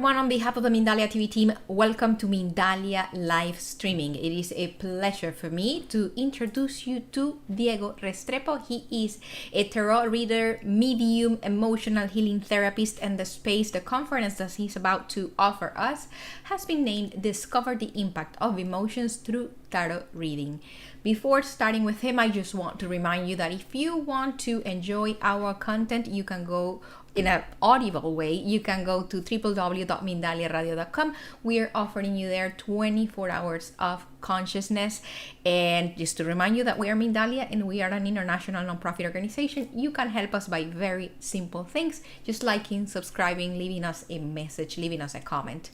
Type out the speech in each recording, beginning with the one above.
everyone, on behalf of the Mindalia TV team, welcome to Mindalia live streaming. It is a pleasure for me to introduce you to Diego Restrepo. He is a tarot reader, medium, emotional healing therapist, and the conference that he's about to offer us has been named Discover the Impact of Emotions Through Tarot Reading. Before starting with him, I just want to remind you that if you want to enjoy our content, you can go in an audible way. You can go to www.mindaliaradio.com. We are offering you there 24 hours of consciousness. And just to remind you that we are Mindalia and we are an international nonprofit organization. You can help us by very simple things, just liking, subscribing, leaving us a message, leaving us a comment.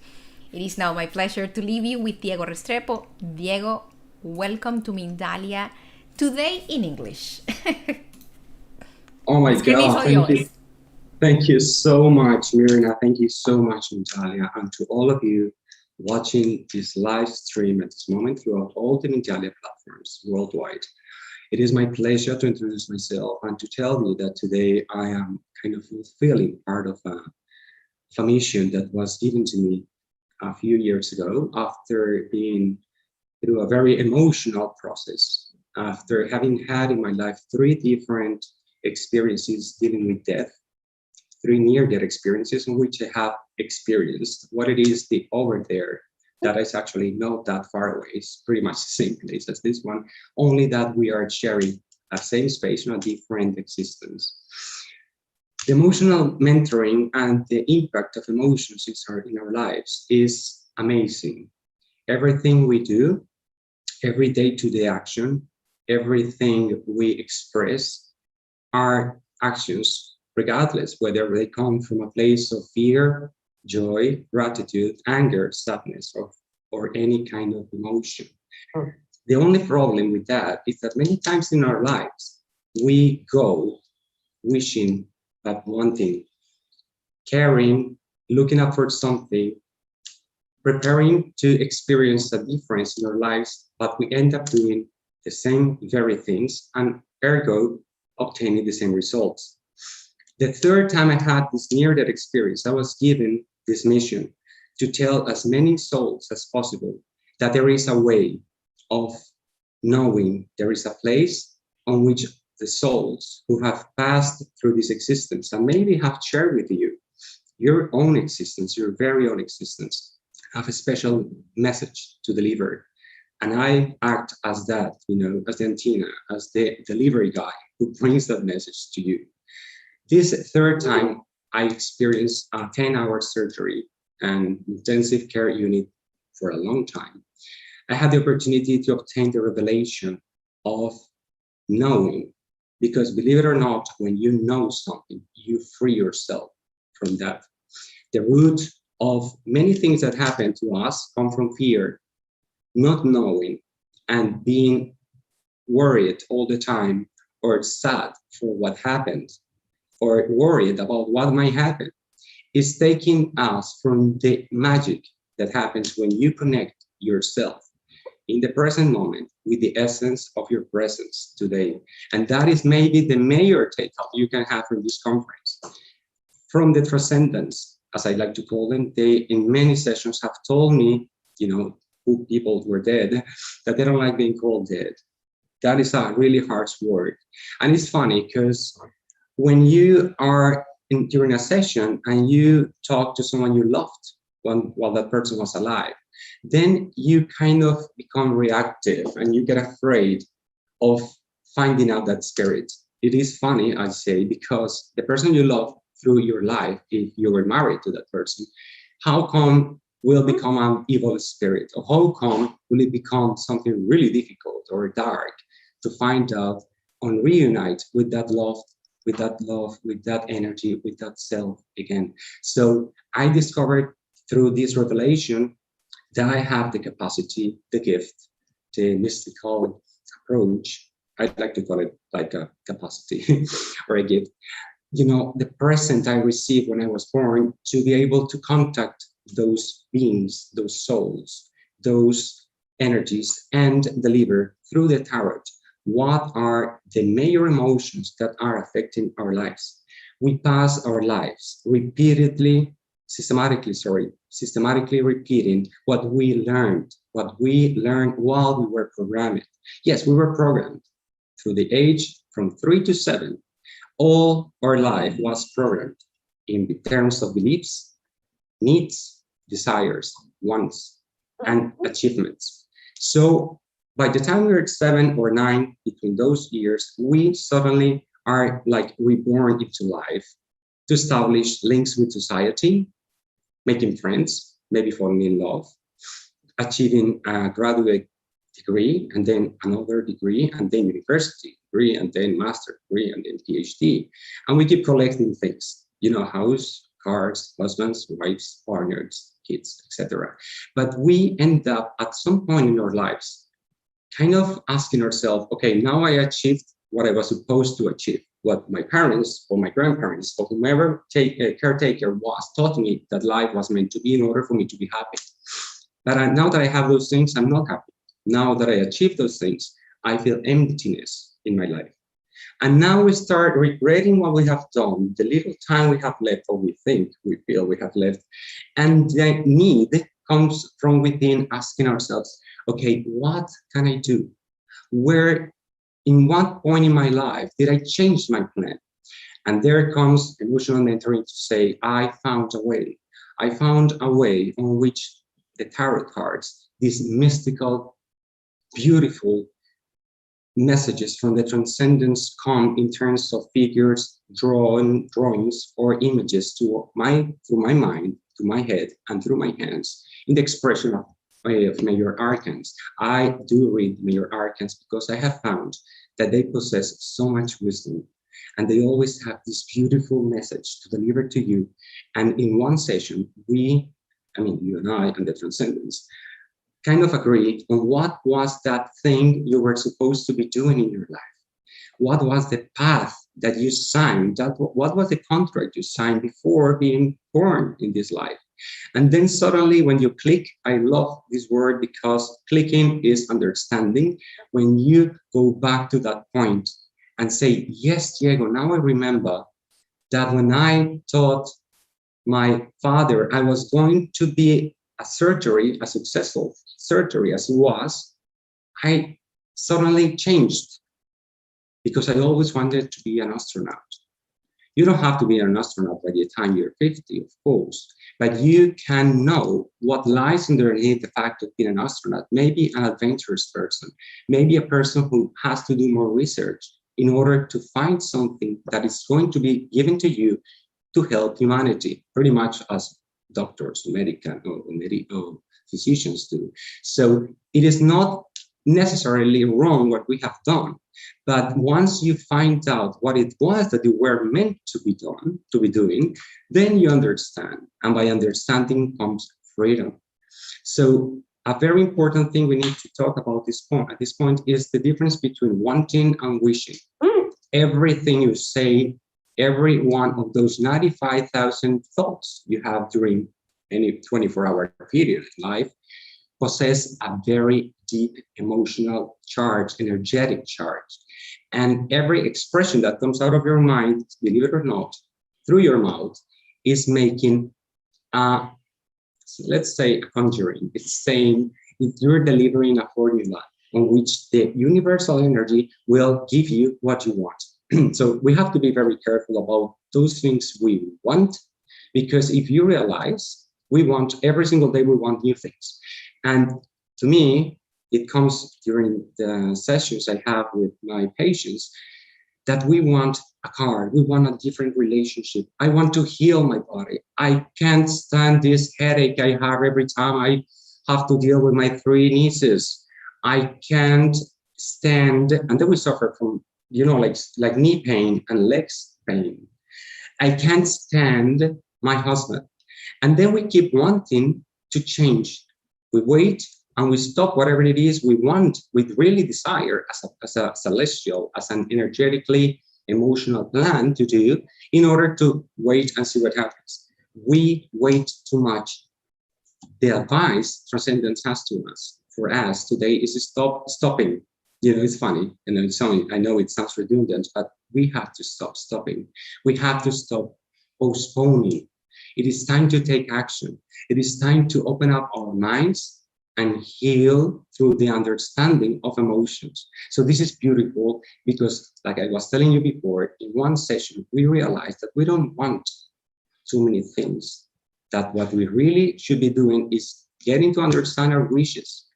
It is now my pleasure to leave you with Diego Restrepo. Diego, welcome to Mindalia, today in English. Oh my God, thank you so much, Mirna. Thank you so much, Mindalia, and to all of you watching this live stream at this moment throughout all the Mindalia platforms worldwide. It is my pleasure to introduce myself and to tell you that today I am kind of fulfilling part of a mission that was given to me a few years ago after being through a very emotional process, after having had in my life 3 different experiences dealing with death, 3 near-death experiences in which I have experienced what it is the over there that is actually not that far away. It's pretty much the same place as this one, only that we are sharing a same space in a different existence. The emotional mentoring and the impact of emotions in our lives is amazing. Everything we do, every day-to-day action, everything we express are actions, regardless whether they come from a place of fear, joy, gratitude, anger, sadness, or any kind of emotion. The only problem with that is that many times in our lives, we go wishing at one thing, caring, looking up for something, preparing to experience a difference in our lives, but we end up doing the same very things and ergo obtaining the same results. The 3rd time I had this near-death experience, I was given this mission to tell as many souls as possible that there is a way of knowing, there is a place on which the souls who have passed through this existence and maybe have shared with you your own existence, your very own existence, have a special message to deliver. And I act as that, as the antenna, as the delivery guy who brings that message to you. This 3rd time, I experienced a 10-hour surgery and intensive care unit for a long time. I had the opportunity to obtain the revelation of knowing, because believe it or not, when you know something, you free yourself from that. The root of many things that happen to us come from fear, not knowing, and being worried all the time, or sad for what happened, or worried about what might happen, is taking us from the magic that happens when you connect yourself in the present moment with the essence of your presence today. And that is maybe the major takeout you can have from this conference. From the transcendence, as I like to call them, they in many sessions have told me, who people were dead, that they don't like being called dead. That is a really harsh word. And it's funny because when you are during a session and you talk to someone you loved while that person was alive, then you kind of become reactive and you get afraid of finding out that spirit. It is funny, I say, because the person you love through your life, if you were married to that person, how come will become an evil spirit? Or how come will it become something really difficult or dark to find out and reunite with that love, with that energy, with that self again? So I discovered through this revelation that I have the capacity, the gift, the mystical approach. I'd like to call it like a capacity or a gift. The present I received when I was born to be able to contact those beings, those souls, those energies, and deliver through the tarot what are the major emotions that are affecting our lives. We pass our lives repeatedly systematically repeating what we learned while we were programmed. Yes, we were programmed through the age from 3 to 7. All our life was programmed in terms of beliefs, needs, desires, wants, and achievements. So by the time we were 7 or 9, between those years, we suddenly are like reborn into life to establish links with society, making friends, maybe falling in love, achieving a graduate degree, and then another degree, and then university degree, and then master degree, and then PhD. And we keep collecting things, house, cars, husbands, wives, partners, kids, etc. But we end up at some point in our lives kind of asking ourselves, okay, now I achieved what I was supposed to achieve, what my parents or my grandparents or whomever caretaker was taught me that life was meant to be in order for me to be happy. But now that I have those things, I'm not happy. Now that I achieved those things, I feel emptiness in my life. And now we start regretting what we have done, the little time we have left, or we think we feel we have left. And the need comes from within, asking ourselves, okay, what can I do? In what point in my life did I change my plan? And there comes emotional mentoring to say, I found a way. I found a way on which the tarot cards, these mystical, beautiful messages from the transcendence, come in terms of figures, drawings, or images through my mind, to my head, and through my hands, in the expression of major arcans. I do read major arcans because I have found that they possess so much wisdom, and they always have this beautiful message to deliver to you. And in one session, you and I and the transcendence kind of agree on what was that thing you were supposed to be doing in your life. What was the path that you signed? What was the contract you signed before being born in this life? And then suddenly when you click, I love this word because clicking is understanding. When you go back to that point and say, yes, Diego, now I remember that when I taught my father I was going to be a successful surgery as it was, I suddenly changed because I always wanted to be an astronaut. You don't have to be an astronaut by the time you're 50, of course, but you can know what lies underneath the fact of being an astronaut. Maybe an adventurous person, maybe a person who has to do more research in order to find something that is going to be given to you to help humanity, pretty much as doctors, medical physicians do. So it is not necessarily wrong what we have done, but once you find out what it was that you were meant to be doing, then you understand, and by understanding comes freedom. So a very important thing we need to talk about at this point is the difference between wanting and wishing. Everything you say, every one of those 95,000 thoughts you have during any 24-hour period in life possess a very deep emotional charge, energetic charge. And every expression that comes out of your mind, believe it or not, through your mouth, is making let's say a conjuring. It's saying if you're delivering a formula on which the universal energy will give you what you want. So we have to be very careful about those things we want, because if you realize every single day we want new things. And to me, it comes during the sessions I have with my patients that we want a car, we want a different relationship. I want to heal my body. I can't stand this headache I have every time I have to deal with my 3 nieces. I can't stand, and then we suffer from, like knee pain and legs pain. I can't stand my husband. And then we keep wanting to change. We wait and we stop whatever it is we want, we really desire as a celestial, as an energetically emotional plan to do, in order to wait and see what happens. We wait too much. The advice Transcendence has for us today is stopping. It's funny, and I know it sounds redundant, but we have to stop stopping. We have to stop postponing. It is time to take action. It is time to open up our minds and heal through the understanding of emotions. So this is beautiful because, like I was telling you before, in one session, we realized that we don't want too many things, that what we really should be doing is getting to understand our wishes.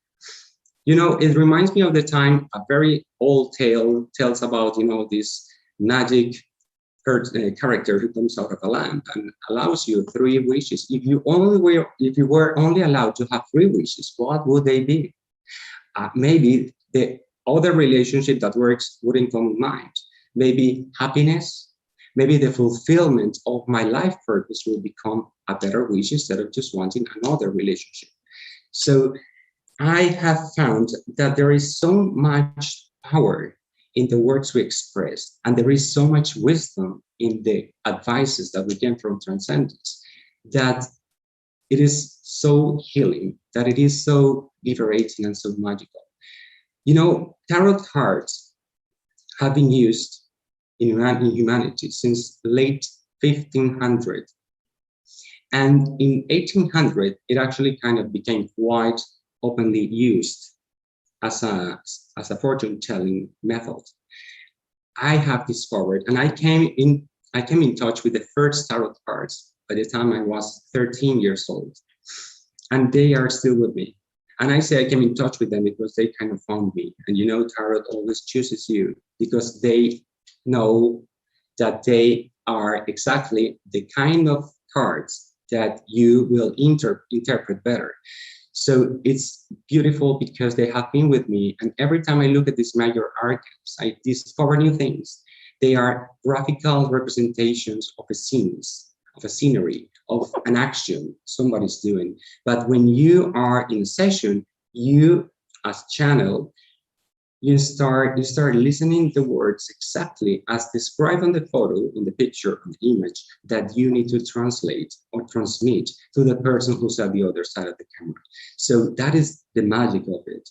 You know, it reminds me of the time, a very old tale tells about, you know, this magic character who comes out of a lamp and allows you 3 wishes. If you were only allowed to have 3 wishes, what would they be? Maybe the other relationship that works wouldn't come in mind. Maybe happiness, maybe the fulfillment of my life purpose will become a better wish instead of just wanting another relationship. So I have found that there is so much power in the words we express, and there is so much wisdom in the advices that we get from Transcendence, that it is so healing, that it is so liberating and so magical. You know, tarot cards have been used in humanity since late 1500. And in 1800, it actually kind of became quite openly used as a fortune-telling method. I have discovered, and I came in touch with the first tarot cards by the time I was 13 years old, and they are still with me. And I say I came in touch with them because they kind of found me. And you know, tarot always chooses you because they know that they are exactly the kind of cards that you will interpret better. So it's beautiful because they have been with me. And every time I look at these major archetypes, I discover new things. They are graphical representations of a scenes, of a scenery, of an action somebody's doing. But when you are in a session, you as channel, you start listening the words exactly as described on the photo, in the picture, on the image, that you need to translate or transmit to the person who's at the other side of the camera. So that is the magic of it.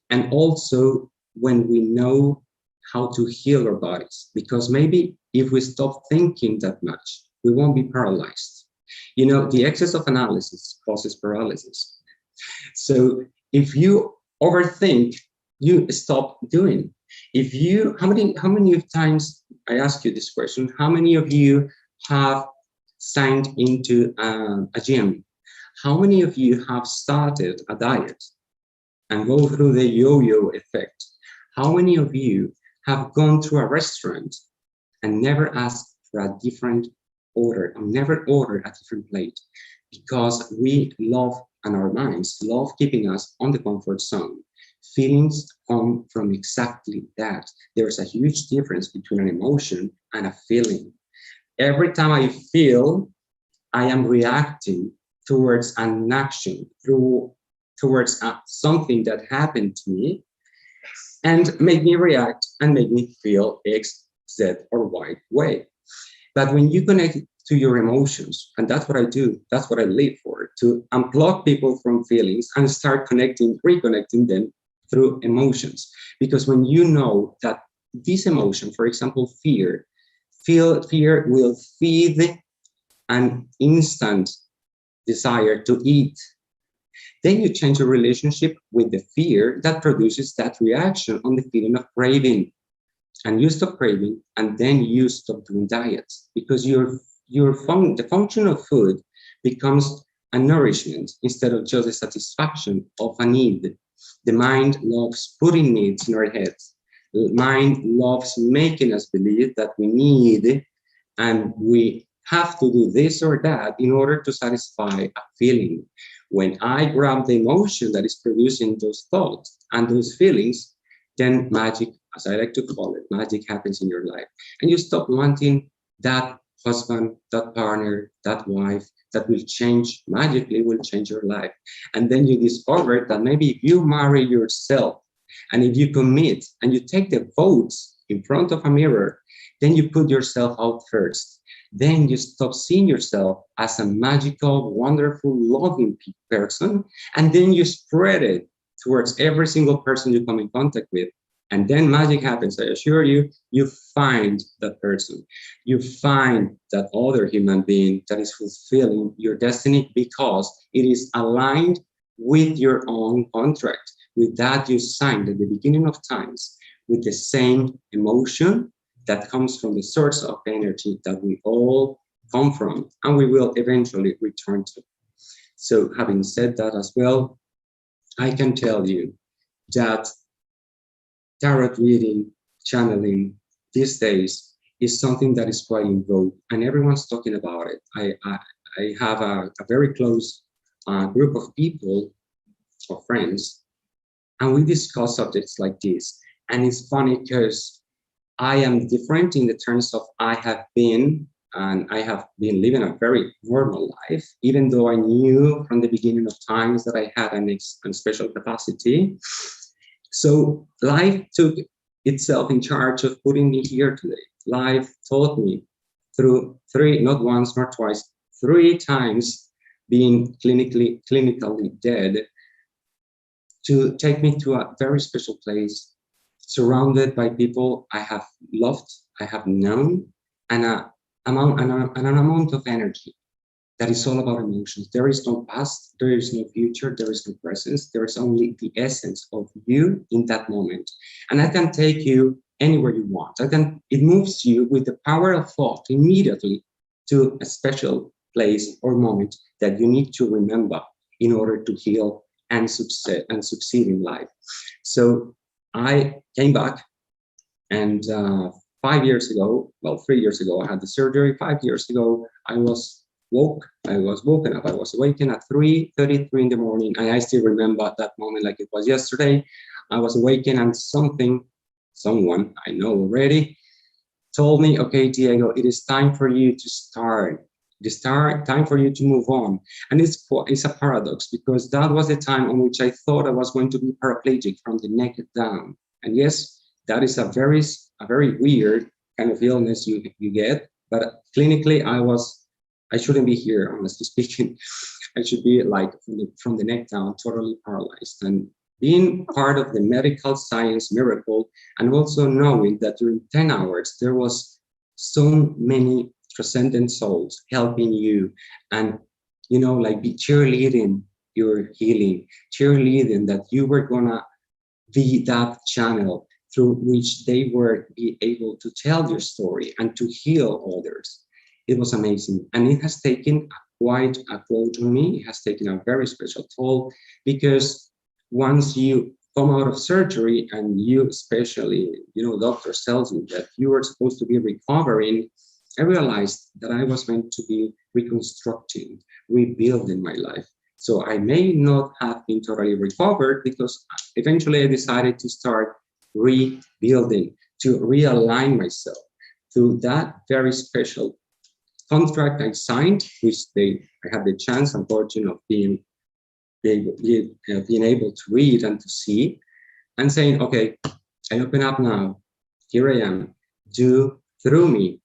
And also when we know how to heal our bodies, because maybe if we stop thinking that much, we won't be paralyzed. You know, the excess of analysis causes paralysis. So if you overthink, you stop doing. If you, how many times, I ask you this question, how many of you have signed into a gym? How many of you have started a diet and go through the yo-yo effect? How many of you have gone to a restaurant and never asked for a different order, and never ordered a different plate? Because we love, and our minds love keeping us on the comfort zone. Feelings come from exactly that. There's a huge difference between an emotion and a feeling. Every time I feel, I am reacting towards an action, towards something that happened to me, and make me react and make me feel X, Z, or Y way. But when you connect to your emotions, and that's what I do, that's what I live for, to unplug people from feelings and start reconnecting them through emotions. Because when you know that this emotion, for example, fear will feed an instant desire to eat, then you change your relationship with the fear that produces that reaction on the feeling of craving. And you stop craving, and then you stop doing diets, because the function of food becomes a nourishment instead of just a satisfaction of a need. The mind loves putting needs in our heads. The mind loves making us believe that we need and we have to do this or that in order to satisfy a feeling. When I grab the emotion that is producing those thoughts and those feelings, then magic, as I like to call it, magic happens in your life. And you stop wanting that husband, that partner, that wife that will change, magically will change your life. And then you discover that maybe if you marry yourself and if you commit and you take the votes in front of a mirror, then you put yourself out first. Then you stop seeing yourself as a magical, wonderful, loving person, and then you spread it towards every single person you come in contact with. And then magic happens. I assure you, you find that person. You find that other human being that is fulfilling your destiny because it is aligned with your own contract, with that you signed at the beginning of times, with the same emotion that comes from the source of energy that we all come from and we will eventually return to. So having said that as well, I can tell you that tarot reading, channeling these days is something that is quite in vogue and everyone's talking about it. I have a very close group of people or friends, and we discuss subjects like this. And it's funny because I am different in the terms of I have been living a very normal life, even though I knew from the beginning of times that I had a special capacity. So life took itself in charge of putting me here today. Life taught me through not once, not twice, 3 times being clinically dead, to take me to a very special place, surrounded by people I have loved, I have known, and an amount of energy that is all about emotions. There is no past, there is no future, there is no present, there is only the essence of you in that moment. And I can take you anywhere you want. It moves you with the power of thought immediately to a special place or moment that you need to remember in order to heal and succeed in life. So I came back, and 5 years ago, well, 3 years ago, I had the surgery. 5 years ago, I was woken up. I was awakened at 3:33 in the morning, and I still remember that moment like it was yesterday. I was awakened, and someone I know already told me, okay, Diego, it is time for you to start. Time for you to move on. And it's a paradox, because that was the time on which I thought I was going to be paraplegic from the neck down. And yes, that is a very weird kind of illness you get. But clinically, I shouldn't be here, honestly speaking. I should be like from the neck down, totally paralyzed. And being part of the medical science miracle, and also knowing that during 10 hours, there was so many transcendent souls helping you, and like be cheerleading your healing, cheerleading that you were gonna be that channel through which they were be able to tell their story and to heal others. It was amazing, and it has taken quite a toll on me. It has taken a very special toll, because once you come out of surgery and you, especially, doctors tells you that you are supposed to be recovering, I realized that I was meant to be reconstructing, rebuilding my life. So I may not have been totally recovered, because eventually I decided to start rebuilding, to realign myself to that very special contract I signed, which I had the chance and fortune of being able to read and to see, and saying, okay, I open up now. Here I am. Do through me.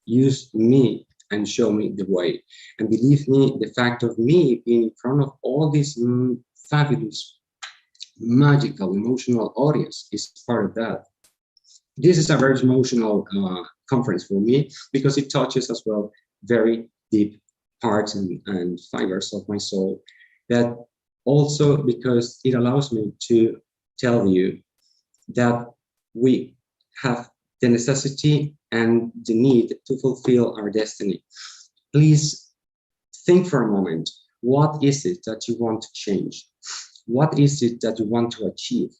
Use me and show me the way. And believe me, the fact of me being in front of all this fabulous, magical, emotional audience is part of that. This is a very emotional conference for me, because it touches as well very deep parts and fibers of my soul. That also because it allows me to tell you that we have the necessity and the need to fulfill our destiny. Please think for a moment. What is it that you want to change? What is it that you want to achieve?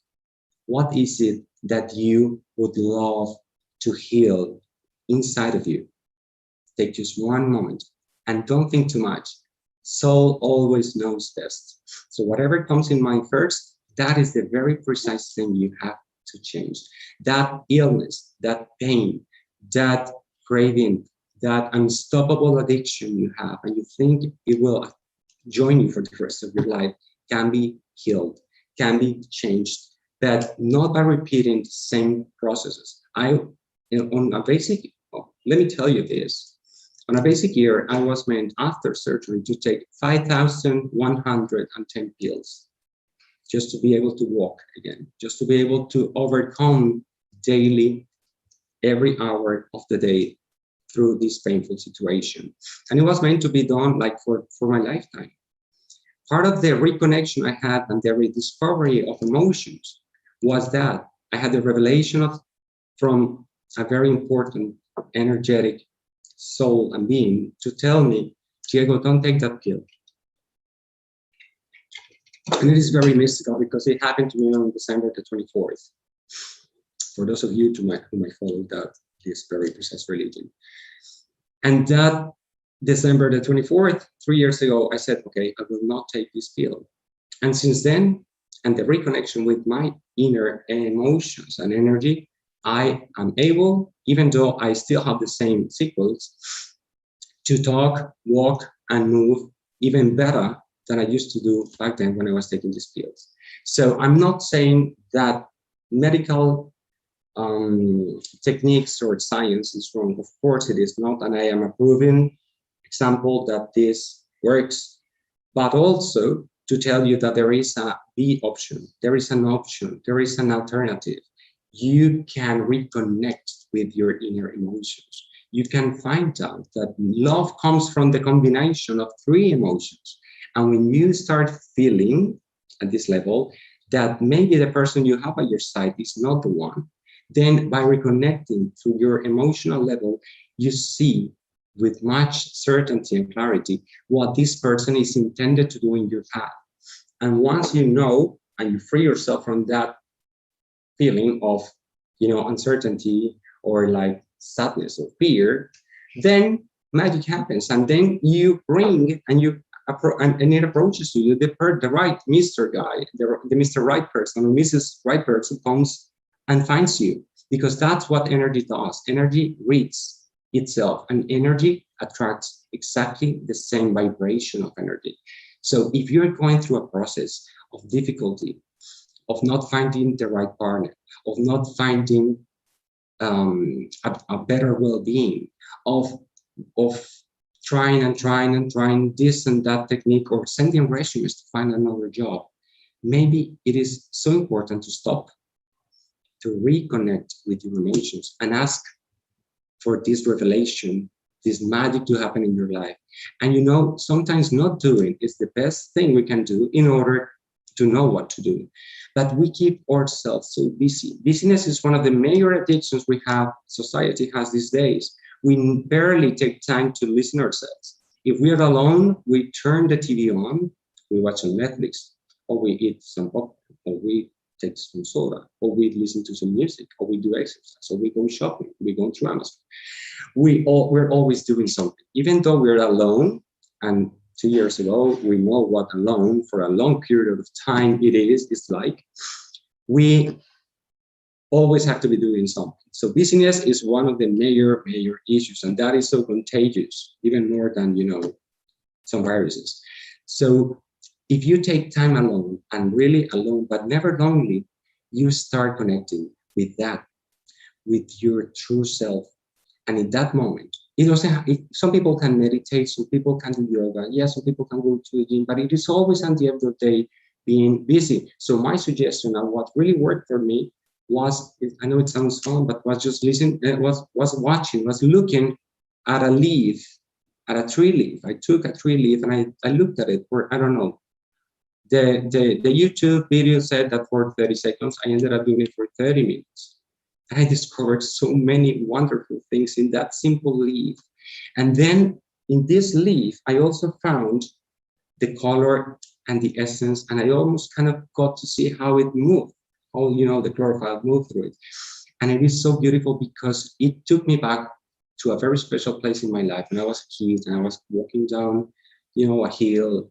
What is it that you would love to heal inside of you? Take just one moment and don't think too much. Soul always knows best. So whatever comes in mind first, that is the very precise thing you have to change. That illness, that pain, that craving, that unstoppable addiction you have, and you think it will join you for the rest of your life, can be healed, can be changed, but not by repeating the same processes. On a basic, let me tell you this. On a basic year, I was meant after surgery to take 5,110 pills just to be able to walk again, just to be able to overcome daily, every hour of the day through this painful situation. And it was meant to be done like for my lifetime. Part of the reconnection I had and the rediscovery of emotions was that I had the revelation from a very important energetic soul and being to tell me, Diego, don't take that pill. And it is very mystical because it happened to me on December the 24th. For those of you who might follow this very precise religion. And that December the 24th, 3 years ago, I said, okay, I will not take this pill. And since then, and the reconnection with my inner emotions and energy, I am able, even though I still have the same sequels, to talk, walk, and move even better than I used to do back then when I was taking these pills. So I'm not saying that medical techniques or science is wrong. Of course it is not, and I am a proven example that this works, but also to tell you that there is a B option, there is an option, there is an alternative. You can reconnect with your inner emotions. You can find out that love comes from the combination of three emotions. And when you start feeling at this level that maybe the person you have at your side is not the one, then by reconnecting to your emotional level, you see with much certainty and clarity what this person is intended to do in your path. And once you know and you free yourself from that feeling of, uncertainty or like sadness or fear, then magic happens. And then you bring and it approaches you, the right Mr. Guy, the Mr. Right person or Mrs. Right person comes and finds you, because that's what energy does. Energy reads itself, and energy attracts exactly the same vibration of energy. So if you're going through a process of difficulty, of not finding the right partner, of not finding a better well-being, of trying this and that technique, or sending resumes to find another job, maybe it is so important to stop, to reconnect with your emotions and ask for this revelation, this magic to happen in your life. And sometimes not doing is the best thing we can do in order to know what to do. But we keep ourselves so busy. Busyness is one of the major addictions society has these days. We barely take time to listen ourselves. If we are alone, we turn the TV on, we watch on Netflix, or we eat some popcorn, or we take some soda, or we listen to some music, or we do exercise, or we go shopping, we go to Amazon. We're always doing something. Even though we're alone, and 2 years ago, we know what alone for a long period of time it's like, we always have to be doing something. So busyness is one of the major issues, and that is so contagious, even more than, some viruses. So if you take time alone, and really alone, but never lonely, you start connecting with that, with your true self. And in that moment, some people can meditate, some people can do yoga, yes, some people can go to the gym, but it is always at the end of the day being busy. So my suggestion and what really worked for me was, I know it sounds fun, but was just looking at a leaf, at a tree leaf. I took a tree leaf and I looked at it for, I don't know, the YouTube video said that for 30 seconds, I ended up doing it for 30 minutes. And I discovered so many wonderful things in that simple leaf. And then in this leaf, I also found the color and the essence, and I almost kind of got to see how it moved, how, the chlorophyll moved through it. And it is so beautiful because it took me back to a very special place in my life. When I was a kid and I was walking down, a hill,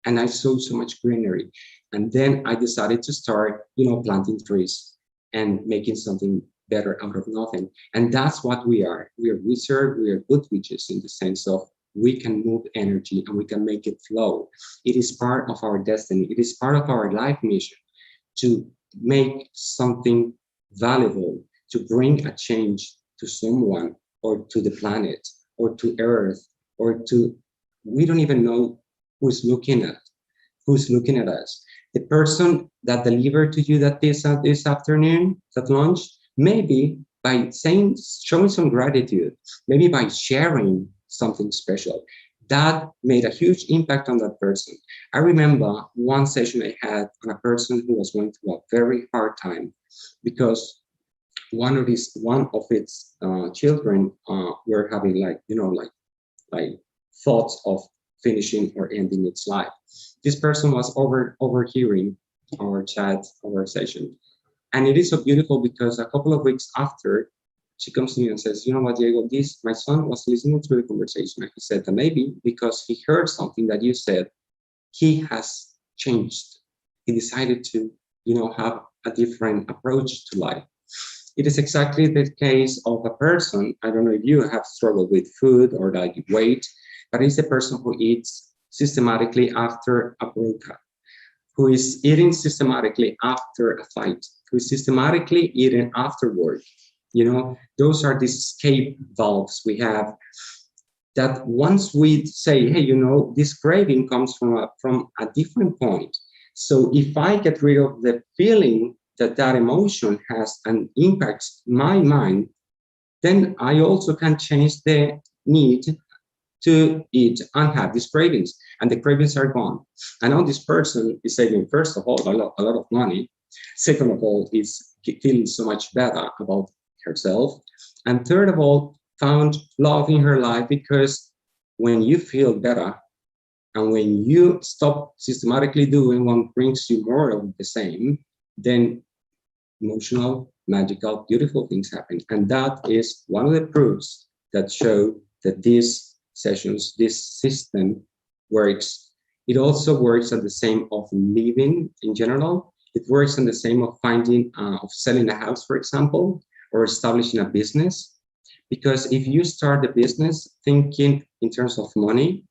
and I saw so much greenery. And then I decided to start, planting trees and making something better out of nothing. And that's what we are. We are wizards, we are good witches in the sense of we can move energy and we can make it flow. It is part of our destiny. It is part of our life mission to make something valuable, to bring a change to someone or to the planet or to Earth or to, we don't even know who's looking at us. The person that delivered to you that pizza this afternoon, that lunch, maybe by showing some gratitude, maybe by sharing something special, that made a huge impact on that person. I remember one session I had on a person who was going through a very hard time because one of its children were having like thoughts of finishing or ending its life. This person was overhearing our chat, our session. And it is so beautiful because a couple of weeks after, she comes to me and says, you know what, Diego, my son was listening to the conversation. And he said that maybe because he heard something that you said, he has changed. He decided to, have a different approach to life. It is exactly the case of a person. I don't know if you have struggled with food or like weight, but it's a person who eats systematically after a breakup, who is eating systematically after a fight, who is systematically eating after work. Those are these escape valves we have that once we say, hey, this craving comes from a different point. So if I get rid of the feeling that emotion has and impacts my mind, then I also can change the need to eat and have these cravings, and the cravings are gone. And now this person is saving, first of all, a lot of money. Second of all, is feeling so much better about herself. And third of all, found love in her life, because when you feel better and when you stop systematically doing what brings you more of the same, then emotional, magical, beautiful things happen. And that is one of the proofs that show that these sessions, this system works. It also works at the same of living in general. It works in the same of of selling a house, for example, or establishing a business. Because if you start a business thinking in terms of money,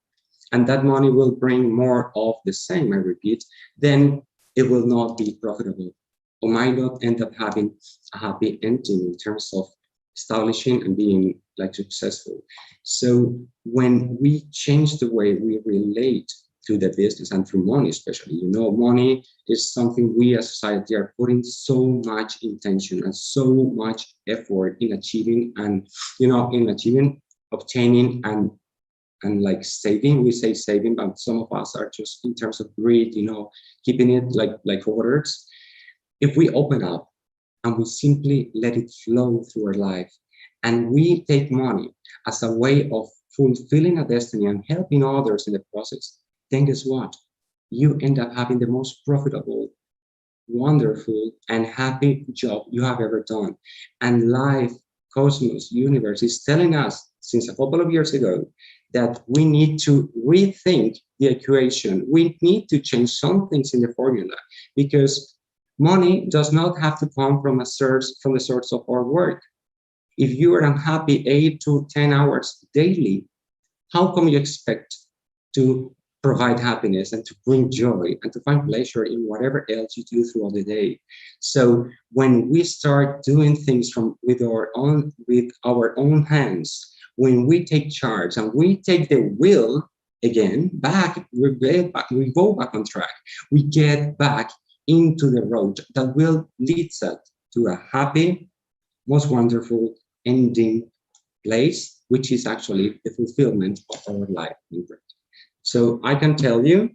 and that money will bring more of the same, I repeat, then it will not be profitable, or might not end up having a happy ending in terms of establishing and being successful. So when we change the way we relate to the business and through money, especially, money is something we as society are putting so much intention and so much effort in achieving, and obtaining and saving. We say saving, but some of us are just in terms of greed, keeping it like hoarders. If we open up and we simply let it flow through our life, and we take money as a way of fulfilling a destiny and helping others in the process, then guess what? You end up having the most profitable, wonderful, and happy job you have ever done. And life, cosmos, universe is telling us since a couple of years ago that we need to rethink the equation. We need to change some things in the formula, because money does not have to come from the source of our work. If you are unhappy 8 to 10 hours daily, how come you expect to provide happiness and to bring joy and to find pleasure in whatever else you do throughout the day? So when we start doing things with our own hands, when we take charge and we take the will again back, we go back on track. We get back into the road that will lead us to a happy, most wonderful ending place, which is actually the fulfillment of our life. So I can tell you,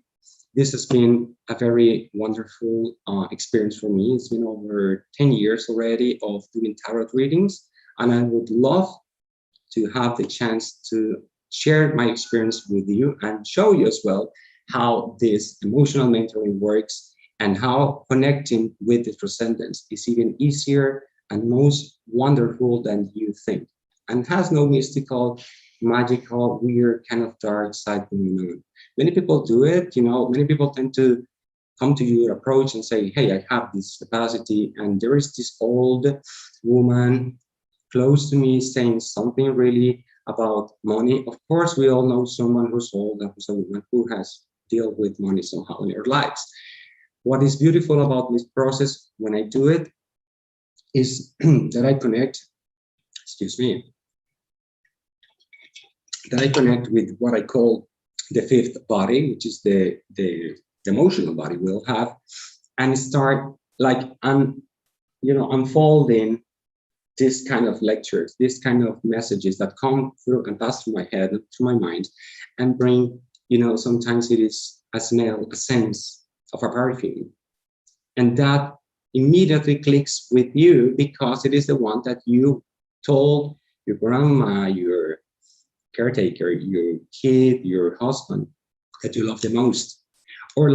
this has been a very wonderful experience for me. It's been over 10 years already of doing tarot readings, and I would love to have the chance to share my experience with you and show you as well how this emotional mentoring works, and how connecting with the transcendence is even easier and most wonderful than you think, and has no mystical, magical, weird kind of dark side going on. Many people do it, many people tend to come to your approach and say, hey, I have this capacity, and there is this old woman close to me saying something really about money. Of course, we all know someone who's old and who's a woman who has dealt with money somehow in their lives. What is beautiful about this process when I do it is that I connect, that I connect with what I call the fifth body, which is the the emotional body will have, and start like unfolding this kind of lectures, this kind of messages that come through and pass through my head, through my mind, and bring, sometimes it is a smell, a sense of a perfume. And that immediately clicks with you because it is the one that you told your grandma, your caretaker, your kid, your husband that you love the most. Or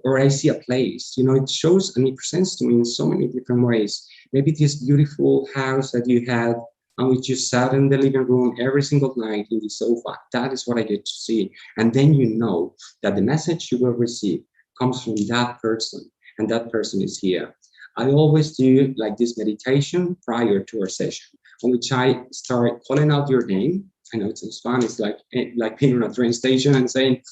or I see a place, it shows and it presents to me in so many different ways. Maybe this beautiful house that you had on which you sat in the living room every single night in the sofa. That is what I get to see. And then you know that the message you will receive comes from that person, and that person is here. I always do like this meditation prior to our session, on which I start calling out your name. I know it sounds fun. It's like being on a train station and saying,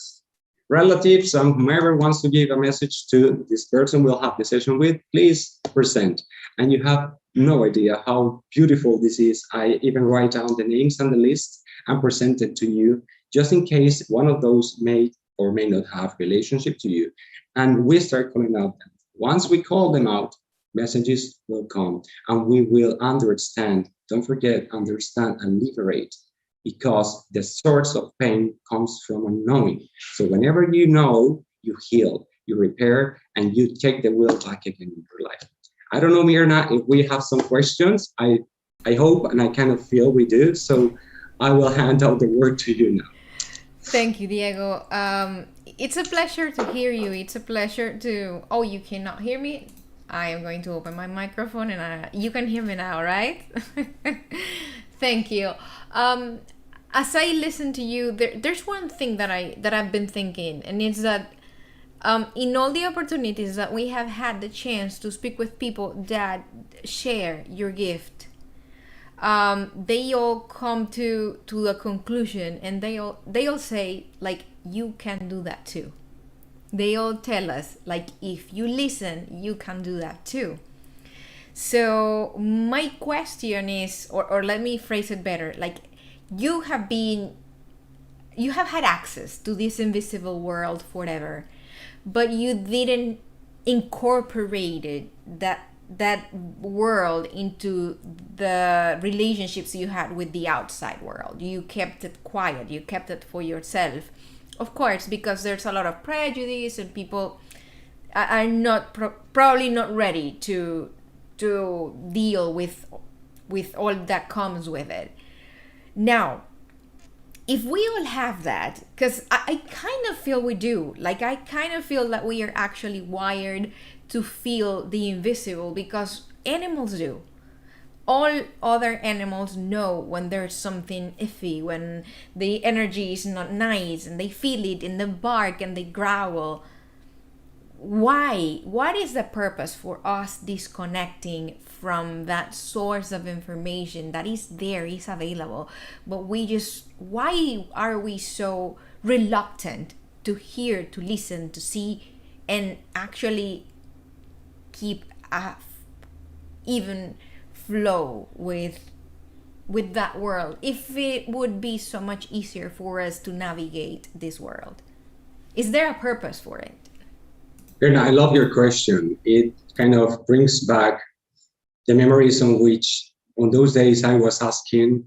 relatives and whomever wants to give a message to this person we'll have the session with, please present. And you have no idea how beautiful this is. I even write down the names and the list and present it to you, just in case one of those may or may not have relationship to you. And we start calling out them. Once we call them out, messages will come and we will understand. Don't forget, understand and liberate. Because the source of pain comes from unknowing. So whenever you know, you heal, you repair, and you take the will back again in your life. I don't know, Mirna, if we have some questions. I hope, and I kind of feel we do. So I will hand out the word to you now. Thank you, Diego. It's a pleasure to hear you. It's a pleasure to... Oh, you cannot hear me? I am going to open my microphone and you can hear me now, right? Thank you. As I listen to you, there's one thing that I've been thinking, and it's that in all the opportunities that we have had the chance to speak with people that share your gift, they all come to a conclusion, and they all say like, you can do that too. They all tell us like, if you listen, you can do that too. So my question is, or let me phrase it better, like, you have had access to this invisible world forever, but you didn't incorporate that world into the relationships you had with the outside world. You kept it quiet, you kept it for yourself. Of course, because there's a lot of prejudice and people are not probably not ready to deal with all that comes with it. Now, if we all have that, because I kind of feel we do, like I kind of feel that we are actually wired to feel the invisible, because animals do. All other animals know when there's something iffy, when the energy is not nice, and they feel it in the bark and they growl. Why? What is the purpose for us disconnecting from that source of information that is there, is available, but why are we so reluctant to hear, to listen, to see, and actually keep a even flow with that world, if it would be so much easier for us to navigate this world? Is there a purpose for it? Erna, I love your question. It kind of brings back the memories on those days I was asking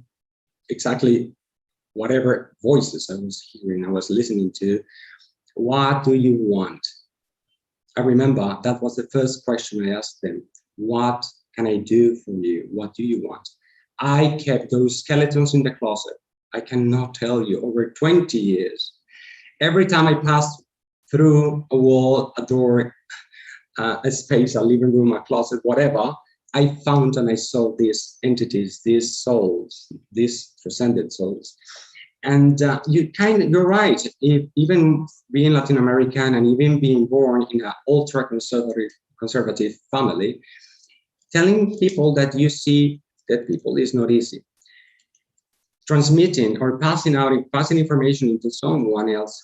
exactly whatever voices I was hearing, I was listening to, what do you want? I remember that was the first question I asked them. What can I do for you? What do you want? I kept those skeletons in the closet. I cannot tell you, over 20 years. Every time I passed through a wall, a door, a space, a living room, a closet, whatever, I found and I saw these entities, these souls, these transcended souls. And you're right. Even being Latin American and even being born in an ultra conservative family, telling people that you see that people is not easy. Transmitting or passing information into someone else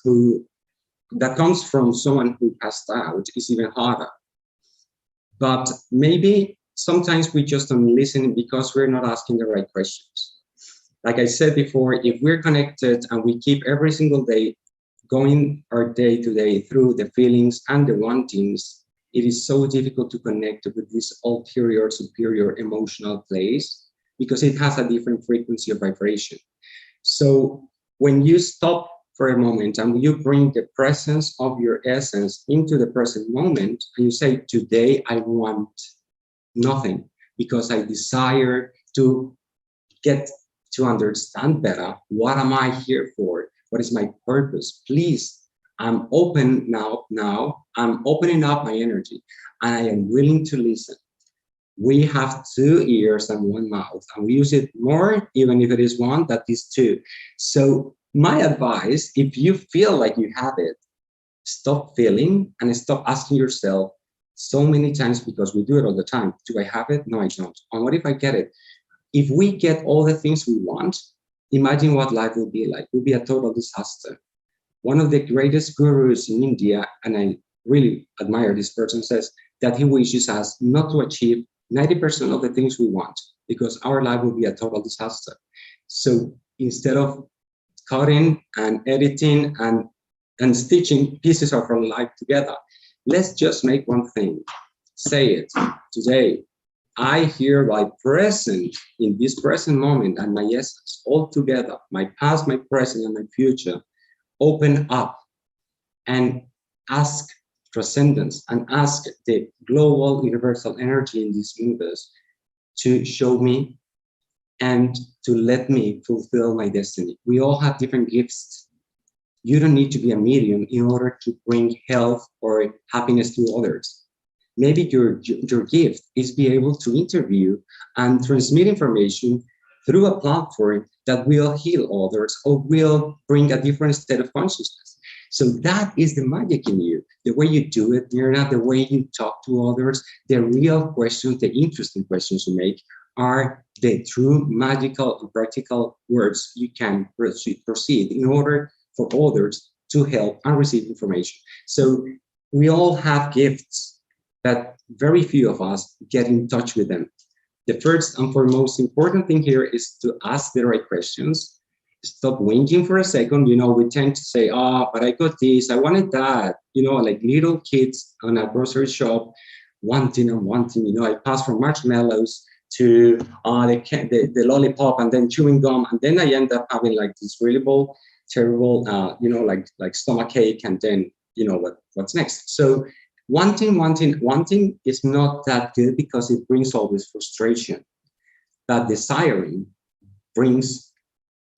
that comes from someone who passed out is even harder. But maybe sometimes we just don't listen because we're not asking the right questions. Like I said before, if we're connected and we keep every single day going our day to day through the feelings and the wantings, it is so difficult to connect with this ulterior, superior emotional place because it has a different frequency of vibration. So when you stop for a moment and you bring the presence of your essence into the present moment, and you say, today I want nothing because I desire to get to understand better, what am I here for? What is my purpose? Please, I'm open now. I'm opening up my energy and I am willing to listen. We have 2 ears and 1 mouth, and we use it more, even if it is 1, that is 2. So my advice, if you feel like you have it, stop feeling and stop asking yourself so many times, because we do it all the time. Do I have it? No, I don't. And what if I get it? If we get all the things we want, imagine what life will be like. It will be a total disaster. One of the greatest gurus in India, and I really admire this person, says that he wishes us not to achieve 90% of the things we want, because our life will be a total disaster. So instead of cutting and editing and stitching pieces of our life together, let's just make one thing. Say it today. I hereby present in this present moment and my essence all together, my past, my present, and my future, open up and ask transcendence and ask the global universal energy in this universe to show me and to let me fulfill my destiny. We all have different gifts. You don't need to be a medium in order to bring health or happiness to others. Maybe your gift is be able to interview and transmit information through a platform that will heal others or will bring a different state of consciousness. So that is the magic in you. The way you do it, Mirna, the way you talk to others, the real questions, the interesting questions you make are the true magical and practical words you can proceed in order for others to help and receive information. So we all have gifts, but very few of us get in touch with them. The first and foremost important thing here is to ask the right questions. Stop whinging for a second. We tend to say, but I got this, I wanted that. Like little kids on a grocery shop, wanting and wanting. I pass from marshmallows to the lollipop and then chewing gum. And then I end up having like this really terrible, like stomach ache. And then, what's next? So wanting is not that good because it brings always frustration. But desiring brings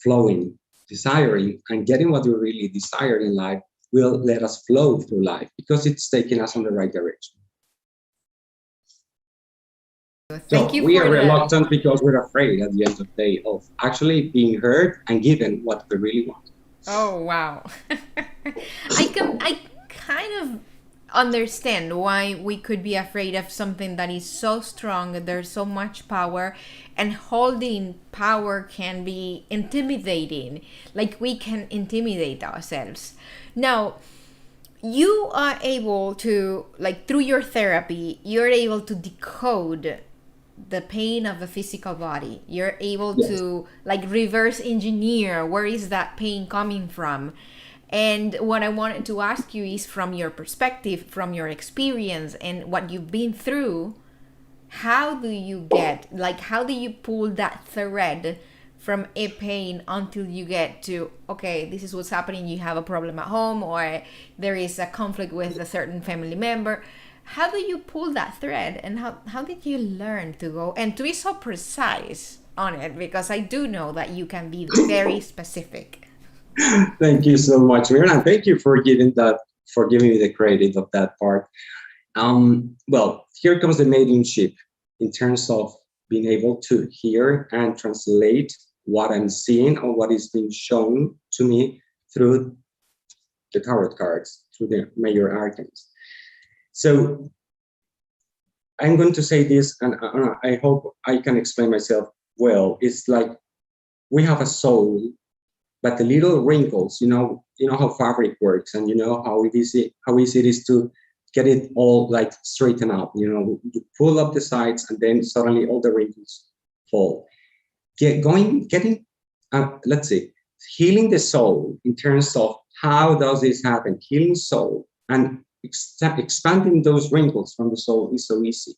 flowing. Desiring and getting what we really desire in life will let us flow through life because it's taking us on the right direction. Thank you. We are reluctant because we're afraid at the end of the day of actually being heard and given what we really want. Oh, wow. I kind of understand why we could be afraid of something that is so strong. There's so much power, and holding power can be intimidating. Like we can intimidate ourselves. Now, you are able to, like through your therapy, you're able to decode the pain of the physical body. You're able to like reverse engineer where is that pain coming from. And what I wanted to ask you is, from your perspective, from your experience and what you've been through, how do you pull that thread from a pain until you get to, okay, this is what's happening, you have a problem at home, or there is a conflict with a certain family member. How do you pull that thread, and how did you learn to go and to be so precise on it? Because I do know that you can be very specific. Thank you so much, Mirna. Thank you for giving me the credit of that part. Well, here comes the mediumship in terms of being able to hear and translate what I'm seeing or what is being shown to me through the tarot cards, through the major arcans. So I'm going to say this, and I hope I can explain myself well. It's like we have a soul, but the little wrinkles, you know how fabric works, and you know how easy it is to get it all like straightened up. You pull up the sides, and then suddenly all the wrinkles fall. Healing the soul in terms of How does this happen? Healing soul and expanding those wrinkles from the soul is so easy.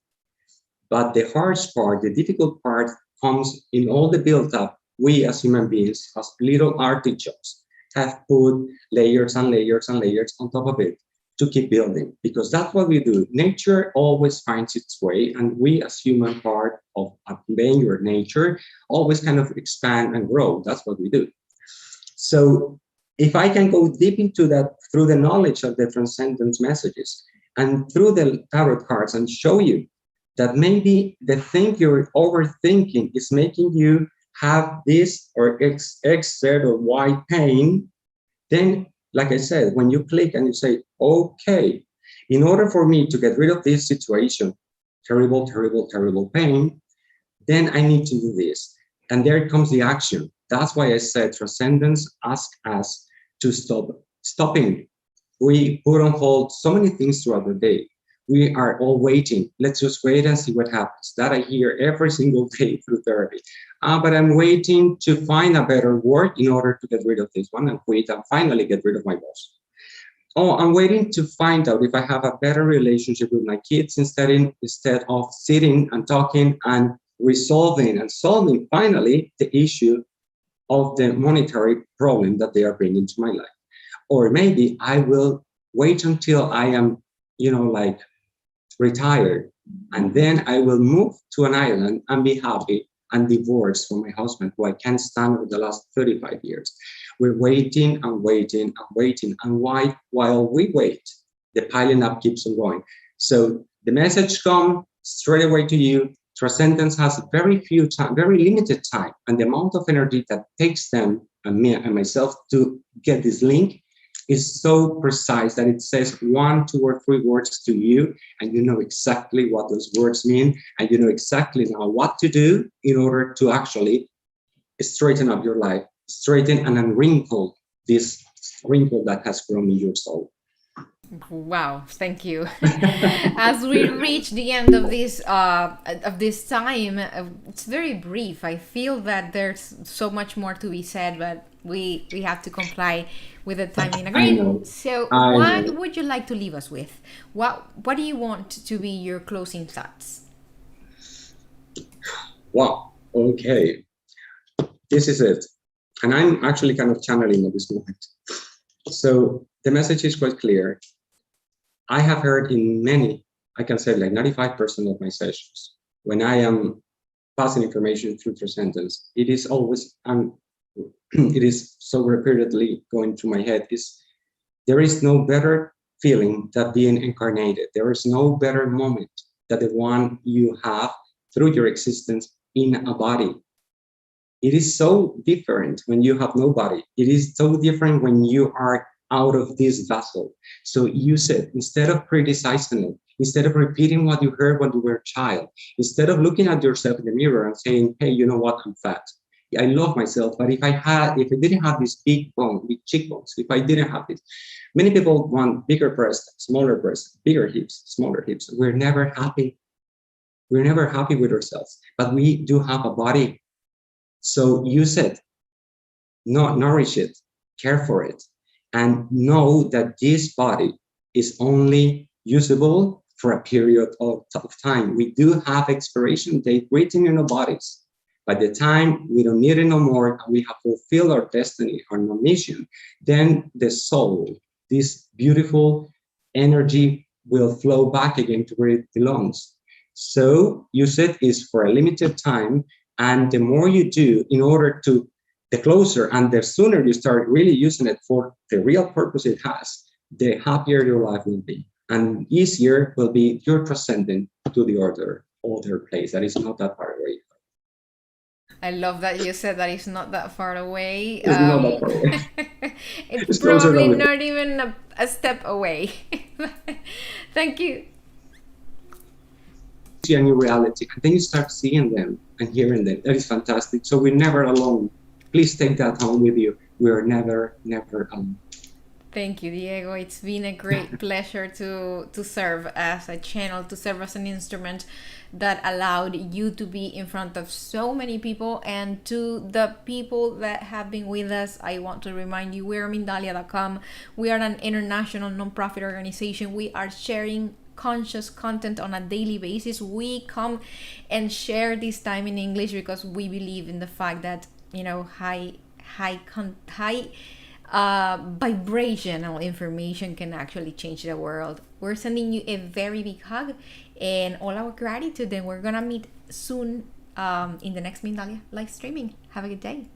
But the hardest part, the difficult part, comes in all the build-up. We as human beings, as little artichokes, have put layers and layers and layers on top of it to keep building, because that's what we do. Nature always finds its way, and we as human part of obeying your nature always kind of expand and grow. That's what we do. So if I can go deep into that through the knowledge of the transcendence messages and through the tarot cards and show you that maybe the thing you're overthinking is making you have this or X, Z or Y pain, then, like I said, when you click and you say, okay, in order for me to get rid of this situation, terrible, terrible, terrible pain, then I need to do this. And there comes the action. That's why I said transcendence asks us to stopping. We put on hold so many things throughout the day. We are all waiting. Let's just wait and see what happens. That I hear every single day through therapy. But I'm waiting to find a better work in order to get rid of this one and quit and finally get rid of my boss. Oh, I'm waiting to find out if I have a better relationship with my kids instead of sitting and talking and resolving and solving finally the issue of the monetary problem that they are bringing to my life. Or maybe I will wait until I am, like retired, and then I will move to an island and be happy and divorce from my husband, who I can't stand for the last 35 years. We're waiting and waiting and waiting. And while we wait, the piling up keeps on going. So the message comes straight away to you. Transcendence has very few time, very limited time, and the amount of energy that takes them and me and myself to get this link is so precise that it says 1, 2, or 3 words to you, and you know exactly what those words mean, and you know exactly now what to do in order to actually straighten up your life, straighten and unwrinkle this wrinkle that has grown in your soul. Wow, thank you. As we reach the end of this time, it's very brief. I feel that there's so much more to be said, but we have to comply with the timing agreement. So what would you like to leave us with? What do you want to be your closing thoughts? Wow, okay. This is it. And I'm actually kind of channeling at this moment. So the message is quite clear. I have heard in many, I can say like 95% of my sessions, when I am passing information through transcendence, it is always, it is so repeatedly going through my head, there is no better feeling than being incarnated. There is no better moment than the one you have through your existence in a body. It is so different when you have no body. It is so different when you are out of this vessel. So use it instead of criticizing it, instead of repeating what you heard when you were a child, instead of looking at yourself in the mirror and saying, hey, you know what, I'm fat. I love myself, but if I didn't have this big cheekbones, if I didn't have this, many people want bigger breasts, smaller breasts, bigger hips, smaller hips. We're never happy. We're never happy with ourselves, but we do have a body. So use it, nourish it, care for it, and know that this body is only usable for a period of time. We do have expiration date written in our bodies. By the time we don't need it no more, and we have fulfilled our destiny, our mission, then the soul, this beautiful energy, will flow back again to where it belongs. So use it is for a limited time, and the more you do, in order to, the closer and the sooner you start really using it for the real purpose it has, the happier your life will be, and easier will be your transcending to the other place that is not that far away. I love that you said that it's not that far away. It's not that far away. It's probably not even a step away. Thank you. See a new reality, and then you start seeing them and hearing them. That is fantastic. So we're never alone. Please take that home with you. We are never, never alone. Thank you, Diego. It's been a great pleasure to serve as a channel, to serve as an instrument that allowed you to be in front of so many people. And to the people that have been with us, I want to remind you, we're Mindalia.com. We are an international nonprofit organization. We are sharing conscious content on a daily basis. We come and share this time in English because we believe in the fact that, you know, high vibrational information can actually change the world. We're sending you a very big hug and all our gratitude, and we're gonna meet soon in the next Mindalia live streaming. Have a good day.